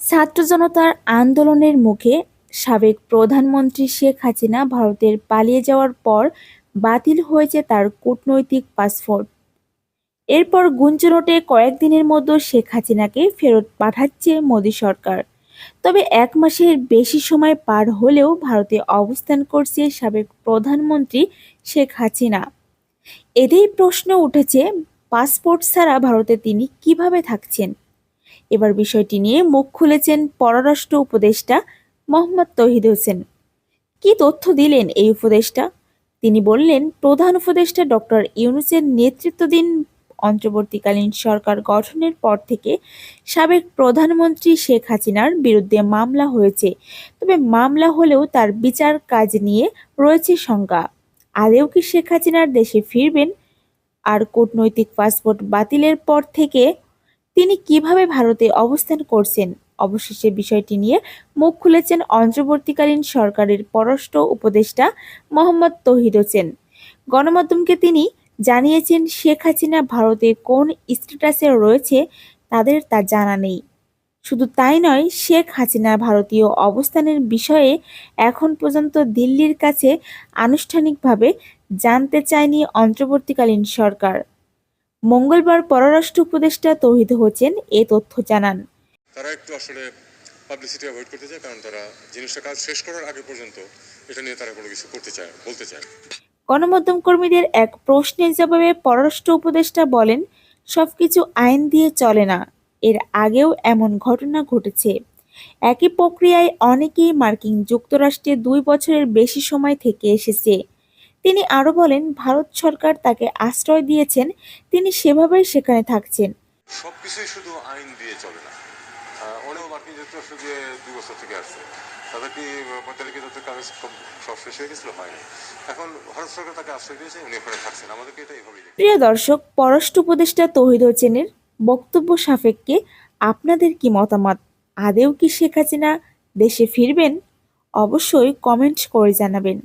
ছাত্র জনতার আন্দোলনের মুখে সাবেক প্রধানমন্ত্রী শেখ হাসিনা ভারতের পালিয়ে যাওয়ার পর বাতিল হয়েছে তার কূটনৈতিক পাসপোর্ট। এরপর গুঞ্জন ওঠে কয়েকদিনের মধ্যে শেখ হাসিনাকে ফেরত পাঠাচ্ছে মোদী সরকার। তবে ১ মাসের বেশি সময় পার হলেও ভারতে অবস্থান করছে সাবেক প্রধানমন্ত্রী শেখ হাসিনা। এতেই প্রশ্ন উঠেছে, পাসপোর্ট ছাড়া ভারতে তিনি কিভাবে থাকছেন। এবার বিষয়টি নিয়ে মুখ খুলেছেন পররাষ্ট্র উপদেষ্টা মোহাম্মদ তৌহিদ হোসেন। কি তথ্য দিলেন এই উপদেষ্টা? তিনি বললেন, প্রধান উপদেষ্টা ডক্টর ইউনূসের নেতৃত্বাধীন অন্তর্বর্তীকালীন সরকার গঠনের পর থেকে সাবেক প্রধানমন্ত্রী শেখ হাসিনার বিরুদ্ধে মামলা হয়েছে। তবে মামলা হলেও তার বিচার কাজ নিয়ে রয়েছে শঙ্কা। আদৌ কি শেখ হাসিনার দেশে ফিরবেন? আর কূটনৈতিক পাসপোর্ট বাতিলের পর থেকে তিনি কিভাবে ভারতে অবস্থান করছেন? অবশেষে বিষয়টি নিয়ে মুখ খুলেছেন অন্তর্বর্তীকালীন সরকারের পররাষ্ট্র উপদেষ্টা মোহাম্মদ তৌহিদ হোসেন। গণমাধ্যমকে তিনি জানিয়েছেন, শেখ হাসিনা ভারতে কোন স্ট্যাটাসে রয়েছে তাদের তা জানা নেই। শুধু তাই নয়, শেখ হাসিনা ভারতীয় অবস্থানের বিষয়ে এখন পর্যন্ত দিল্লির কাছে আনুষ্ঠানিকভাবে জানতে চায়নি অন্তর্বর্তীকালীন সরকার। মঙ্গলবার পররাষ্ট্র উপদেষ্টা তৌহিদ হোসেন এ তথ্য জানান। তারা একটু আসলে পাবলিসিটি অ্যাভয়েড করতে চায়, কারণ তারা জিনিসটা কাজ শেষ করার আগে পর্যন্ত এটা নিয়ে তারা কোনো কিছু বলতে চায়। গণমাধ্যম কর্মীদের এক প্রশ্নের জবাবে পররাষ্ট্র উপদেষ্টা বলেন, সবকিছু আইন দিয়ে চলে না। এর আগেও এমন ঘটনা ঘটেছে। একই প্রক্রিয়ায় অনেকেই মার্কিন যুক্তরাষ্ট্রে ২ বছরের বেশি সময় থেকে এসেছে। তিনি আরও বলেন, ভারত সরকার তাকে আশ্রয় দিয়েছেন, তিনি সেভাবেই সেখানে থাকছেন। সবকিছুই শুধু আইন দিয়ে চলে না। অনেক মার্কিন যুক্তরাষ্ট্র দিয়ে ২ বছর থেকে আসছে, তাদের কি ৪৫ তাদের কাগজ সব শেষ হয়ে গেছিল? হয়নি। এখন ভারত সরকার তাকে আশ্রয় দিয়েছে, উনি ওখানে থাকছেন। আমাদেরকে এটা এইভাবেই। প্রিয় দর্শক, পররাষ্ট্র উপদেষ্টা তৌহিদ হোসেনের বক্তব্য সাপেক্ষে আপনাদের কি মতামত? আদৌ কি শেখ হাসিনা দেশে ফিরবেন? অবশ্যই কমেন্ট করে জানাবেন।